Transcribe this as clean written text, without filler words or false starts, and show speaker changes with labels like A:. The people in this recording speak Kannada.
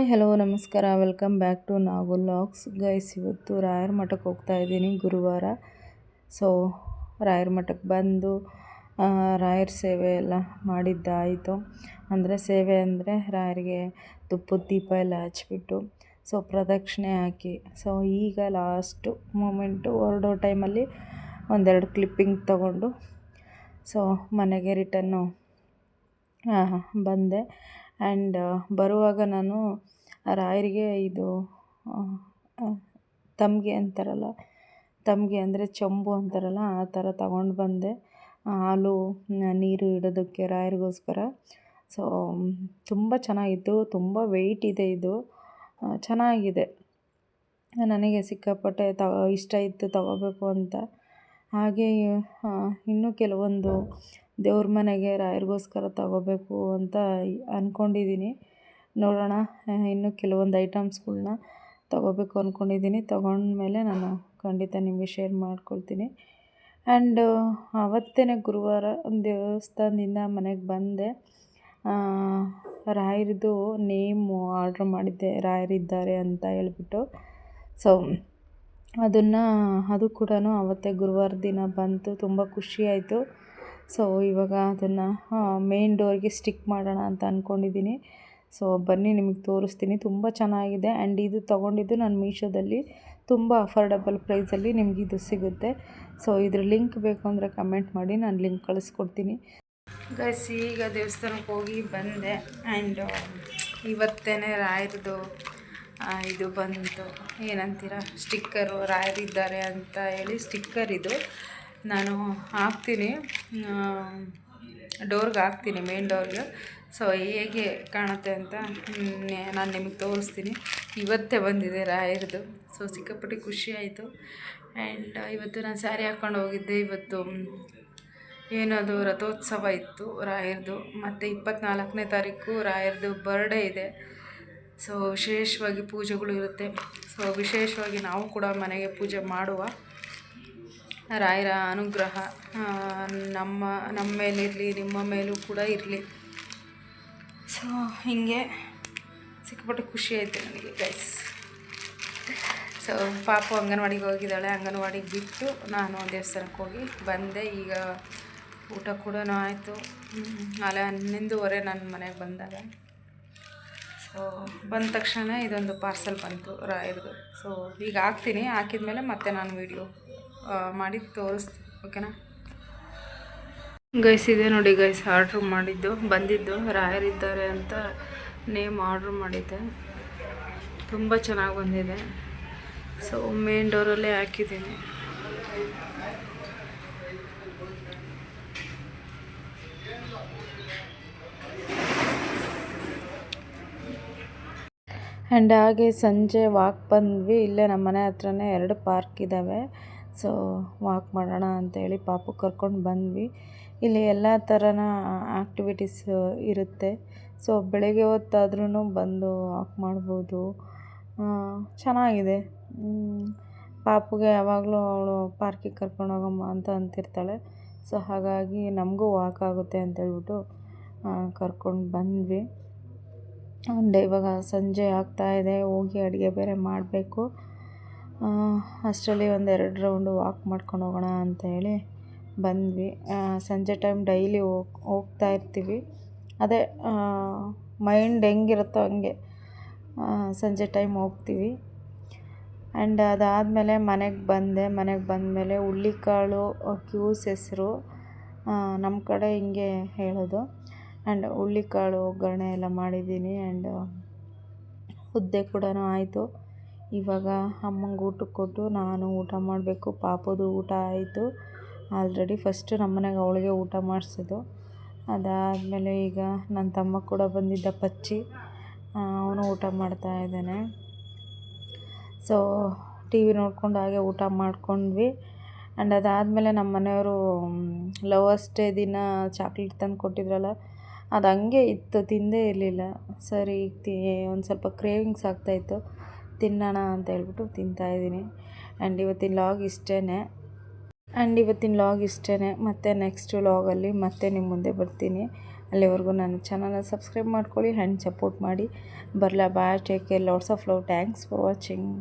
A: ಹಾಯ್ ಹಲೋ ನಮಸ್ಕಾರ, welcome back to Nagu logs. Guys, ಇವತ್ತು ರಾಯರ ಮಠಕ್ಕೆ ಹೋಗ್ತಾ ಇದ್ದೀನಿ, ಗುರುವಾರ. ಸೊ ರಾಯರ ಮಠಕ್ಕೆ ಬಂದು ರಾಯರ ಸೇವೆ ಎಲ್ಲ ಮಾಡಿದ್ದಾಯಿತು. ಅಂದರೆ ಸೇವೆ ಅಂದರೆ ರಾಯರಿಗೆ ತುಪ್ಪದ ದೀಪ ಎಲ್ಲ ಹಚ್ಬಿಟ್ಟು ಸೊ ಪ್ರದಕ್ಷಿಣೆ ಹಾಕಿ, ಸೊ ಈಗ ಲಾಸ್ಟು ಮೂಮೆಂಟು ಹೊರಡೋ ಟೈಮಲ್ಲಿ ಒಂದೆರಡು ಕ್ಲಿಪ್ಪಿಂಗ್ ತೊಗೊಂಡು ಸೊ ಮನೆಗೆ ರಿಟನ್ನು ಬಂದೆ. ಆ್ಯಂಡ್ ಬರುವಾಗ ನಾನು ರಾಯರಿಗೆ ಇದು ತಮ್ಗೆ ಅಂತಾರಲ್ಲ, ತಮ್ಗೆ ಅಂದರೆ ಚೊಂಬು ಅಂತಾರಲ್ಲ, ಆ ಥರ ತಗೊಂಡು ಬಂದೆ. ಹಾಲು ನೀರು ಇಡೋದಕ್ಕೆ ರಾಯರಿಗೋಸ್ಕರ. ಸೊ ತುಂಬ ಚೆನ್ನಾಗಿತ್ತು, ತುಂಬ ವೆಯ್ಟ್ ಇದೆ ಇದು, ಚೆನ್ನಾಗಿದೆ. ನನಗೆ ಸಿಕ್ಕಾಪಟ್ಟೆ ಇಷ್ಟ ಇತ್ತು ತಗೋಬೇಕು ಅಂತ. ಹಾಗೆ ಇನ್ನೂ ಕೆಲವೊಂದು ದೇವ್ರ ಮನೆಗೆ ರಾಯರಿಗೋಸ್ಕರ ತಗೋಬೇಕು ಅಂತ ಅಂದ್ಕೊಂಡಿದ್ದೀನಿ. ನೋಡೋಣ, ಇನ್ನೂ ಕೆಲವೊಂದು ಐಟಮ್ಸ್ಗಳ್ನ ತಗೋಬೇಕು ಅಂದ್ಕೊಂಡಿದ್ದೀನಿ. ತೊಗೊಂಡ್ಮೇಲೆ ನಾನು ಖಂಡಿತ ನಿಮಗೆ ಶೇರ್ ಮಾಡ್ಕೊಳ್ತೀನಿ. ಆ್ಯಂಡ್ ಆವತ್ತೇ ಗುರುವಾರ ದೇವಸ್ಥಾನದಿಂದ ಮನೆಗೆ ಬಂದೆ. ರಾಯರದು ನೇಮು ಆರ್ಡ್ರ್ ಮಾಡಿದ್ದೆ, ರಾಯರಿದ್ದಾರೆ ಅಂತ ಹೇಳ್ಬಿಟ್ಟು. ಸೊ ಅದು ಕೂಡ ಆವತ್ತೇ ಗುರುವಾರ ದಿನ ಬಂತು. ತುಂಬ ಖುಷಿಯಾಯಿತು. ಸೊ ಇವಾಗ ಅದನ್ನು ಮೇನ್ ಡೋರ್ಗೆ ಸ್ಟಿಕ್ ಮಾಡೋಣ ಅಂತ ಅಂದ್ಕೊಂಡಿದ್ದೀನಿ. ಸೊ ಬನ್ನಿ ನಿಮಗೆ ತೋರಿಸ್ತೀನಿ. ತುಂಬ ಚೆನ್ನಾಗಿದೆ. ಆ್ಯಂಡ್ ಇದು ತೊಗೊಂಡಿದ್ದು ನಾನು ಮೀಶೋದಲ್ಲಿ ತುಂಬ ಅಫೋರ್ಡಬಲ್ ಪ್ರೈಸಲ್ಲಿ ನಿಮಗಿದು ಸಿಗುತ್ತೆ. ಸೊ ಇದ್ರ ಲಿಂಕ್ ಬೇಕು ಅಂದರೆ ಕಮೆಂಟ್ ಮಾಡಿ, ನಾನು ಲಿಂಕ್ ಕಳಿಸ್ಕೊಡ್ತೀನಿ. ಗೈಸ್, ಈಗ ದೇವಸ್ಥಾನಕ್ಕೆ ಹೋಗಿ ಬಂದೆ. ಆ್ಯಂಡ್ ಇವತ್ತೇ ರಾಯರದು ಇದು ಬಂತು, ಏನಂತೀರ, ಸ್ಟಿಕ್ಕರು, ರಾಯರಿದ್ದಾರೆ ಅಂತ ಹೇಳಿ ಸ್ಟಿಕ್ಕರ್ ಇದು ನಾನು ಹಾಕ್ತೀನಿ, ಡೋರ್ಗೆ ಹಾಕ್ತೀನಿ, ಮೇನ್ ಡೋರ್ಗೆ. ಸೊ ಹೇಗೆ ಕಾಣುತ್ತೆ ಅಂತ ನಾನು ನಿಮಗೆ ತೋರಿಸ್ತೀನಿ. ಇವತ್ತೇ ಬಂದಿದೆ ರಾಯರದು. ಸೊ ಸಿಕ್ಕಾಪಟ್ಟೆ ಖುಷಿ ಆಯಿತು. ಆ್ಯಂಡ್ ಇವತ್ತು ನಾನು ಸ್ಯಾರಿ ಹಾಕ್ಕೊಂಡು ಹೋಗಿದ್ದೆ. ಇವತ್ತು ಏನದು ರಥೋತ್ಸವ ಇತ್ತು ರಾಯರದು, ಮತ್ತು 24ನೇ ತಾರೀಕು ರಾಯರದು ಬರ್ಡೇ ಇದೆ. ಸೊ ವಿಶೇಷವಾಗಿ ಪೂಜೆಗಳು ಇರುತ್ತೆ. ಸೊ ವಿಶೇಷವಾಗಿ ನಾವು ಕೂಡ ಮನೆಗೆ ಪೂಜೆ ಮಾಡುವ. ರಾಯರ ಅನುಗ್ರಹ ನಮ್ಮ ಮೇಲಿರಲಿ, ನಿಮ್ಮ ಮೇಲೂ ಕೂಡ ಇರಲಿ. ಸೊ ಹೀಗೆ ಸಿಕ್ಕಾಪಟ್ಟೆ ಖುಷಿ ಆಯಿತು ನನಗೆ ಗೈಸ್. ಸೊ ಪಾಪು ಅಂಗನವಾಡಿಗೆ ಹೋಗಿದ್ದಾಳೆ. ಅಂಗನವಾಡಿಗೆ ಬಿಟ್ಟು ನಾನು ದೇವಸ್ಥಾನಕ್ಕೆ ಹೋಗಿ ಬಂದೆ. ಈಗ ಊಟ ಕೂಡ ಆಯಿತು. ಅಲ್ಲೇ 11:30 ನನ್ನ ಮನೆಗೆ ಬಂದಾಗ. ಸೊ ಬಂದ ತಕ್ಷಣ ಇದೊಂದು ಪಾರ್ಸೆಲ್ ಬಂತು ರಾಯರದು. ಸೊ ಈಗ ಹಾಕ್ತೀನಿ, ಹಾಕಿದ್ಮೇಲೆ ಮತ್ತೆ ನಾನು ವಿಡಿಯೋ ಮಾಡಿ ತೋರಿಸ್ತೀನಿ, ಓಕೆನಾ ಗೈಸ್. ಇದೆ ನೋಡಿ ಗೈಸ್, ಆರ್ಡ್ರ್ ಮಾಡಿದ್ದು ಬಂದಿದ್ದು ರಾಯರಿದ್ದಾರೆ ಅಂತ ನೇಮ್ ಆರ್ಡ್ರ್ ಮಾಡಿದ್ದೆ. ತುಂಬ ಚೆನ್ನಾಗಿ ಬಂದಿದೆ. ಸೊ ಮೇನ್ ಡೋರಲ್ಲೇ ಹಾಕಿದ್ದೀನಿ. ಆ್ಯಂಡ್ ಹಾಗೆ ಸಂಜೆ ವಾಕ್ ಬಂದ್ವಿ. ಇಲ್ಲೇ ನಮ್ಮ ಮನೆ ಹತ್ರನೇ 2 ಪಾರ್ಕ್ ಇದ್ದಾವೆ. ಸೊ ವಾಕ್ ಮಾಡೋಣ ಅಂತೇಳಿ ಪಾಪು ಕರ್ಕೊಂಡು ಬಂದ್ವಿ. ಇಲ್ಲಿ ಎಲ್ಲ ಥರನ ಆ್ಯಕ್ಟಿವಿಟೀಸ್ ಇರುತ್ತೆ. ಸೊ ಬೆಳಗ್ಗೆ ಹೊತ್ತಾದ್ರೂ ಬಂದು ವಾಕ್ ಮಾಡ್ಬೋದು. ಚೆನ್ನಾಗಿದೆ. ಪಾಪುಗೆ ಯಾವಾಗಲೂ ಅವಳು ಪಾರ್ಕಿಗೆ ಕರ್ಕೊಂಡು ಹೋಗಮ್ಮ ಅಂತ ಅಂತಿರ್ತಾಳೆ. ಸೊ ಹಾಗಾಗಿ ನಮಗೂ ವಾಕ್ ಆಗುತ್ತೆ ಅಂತೇಳ್ಬಿಟ್ಟು ಕರ್ಕೊಂಡು ಬಂದ್ವಿ. ಆ್ಯಂಡ್ ಇವಾಗ ಸಂಜೆ ಆಗ್ತಾಯಿದೆ, ಹೋಗಿ ಅಡುಗೆ ಬೇರೆ ಮಾಡಬೇಕು. ಅಷ್ಟರಲ್ಲಿ 1-2 ರೌಂಡು ವಾಕ್ ಮಾಡ್ಕೊಂಡು ಹೋಗೋಣ ಅಂತ ಹೇಳಿ ಬಂದ್ವಿ. ಸಂಜೆ ಟೈಮ್ ಡೈಲಿ ಹೋಗ್ತಾ ಇರ್ತೀವಿ. ಅದೇ ಮೈಂಡ್ ಹೆಂಗಿರುತ್ತೋ ಹಂಗೆ ಸಂಜೆ ಟೈಮ್ ಹೋಗ್ತೀವಿ. ಆ್ಯಂಡ್ ಅದಾದಮೇಲೆ ಮನೆಗೆ ಬಂದೆ. ಮನೆಗೆ ಬಂದಮೇಲೆ ಹುಳ್ಳಿಕಾಳು ಕ್ಯೂಸ್ ಹೆಸರು ನಮ್ಮ ಕಡೆ ಹಿಂಗೆ ಹೇಳೋದು. ಆ್ಯಂಡ್ ಹುಳ್ಳಿಕಾಳು ಒಗ್ಗರಣೆ ಎಲ್ಲ ಮಾಡಿದ್ದೀನಿ. ಆ್ಯಂಡ್ ಮುದ್ದೆ ಕೂಡ ಆಯಿತು. ಇವಾಗ ಅಮ್ಮಂಗೆ ಊಟಕ್ಕೆ ಕೊಟ್ಟು ನಾನು ಊಟ ಮಾಡಬೇಕು. ಪಾಪುದು ಊಟ ಆಯಿತು ಆಲ್ರೆಡಿ. ಫಸ್ಟು ನಮ್ಮ ಮನೆಗೆ ಅವಳಿಗೆ ಊಟ ಮಾಡಿಸೋದು. ಅದಾದಮೇಲೆ ಈಗ ನನ್ನ ತಮ್ಮ ಕೂಡ ಬಂದಿದ್ದ, ಪಚ್ಚಿ, ಅವನು ಊಟ ಮಾಡ್ತಾಯಿದ್ದಾನೆ. ಸೊ ಟಿ ವಿ ನೋಡ್ಕೊಂಡು ಹಾಗೆ ಊಟ ಮಾಡ್ಕೊಂಡ್ವಿ. ಆ್ಯಂಡ್ ಅದಾದಮೇಲೆ ನಮ್ಮ ಮನೆಯವರು ಲವರ್ಸ್ ಡೇ ದಿನ ಚಾಕ್ಲೇಟ್ ತಂದು ಕೊಟ್ಟಿದ್ರಲ್ಲ, ಅದು ಹಂಗೆ ಇತ್ತು, ತಿಂದೇ ಇರಲಿಲ್ಲ. ಸರಿ ಒಂದು ಸ್ವಲ್ಪ ಕ್ರೇವಿಂಗ್ಸ್ ಆಗ್ತಾಯಿತ್ತು, ತಿನ್ನೋಣ ಅಂತ ಹೇಳ್ಬಿಟ್ಟು ತಿಂತಾಯಿದ್ದೀನಿ. ಆ್ಯಂಡ್ ಇವತ್ತಿನ ಲಾಗ್ ಇಷ್ಟೇ. ಮತ್ತು ನೆಕ್ಸ್ಟ್ ಲಾಗಲ್ಲಿ ಮತ್ತೆ ನಿಮ್ಮ ಮುಂದೆ ಬರ್ತೀನಿ. ಅಲ್ಲಿವರೆಗೂ ನನ್ನ ಚಾನಲ್ನ ಸಬ್ಸ್ಕ್ರೈಬ್ ಮಾಡ್ಕೊಳ್ಳಿ ಆ್ಯಂಡ್ ಸಪೋರ್ಟ್ ಮಾಡಿ. ಬರಲಾ, bye, take care, lots of love, thanks for watching.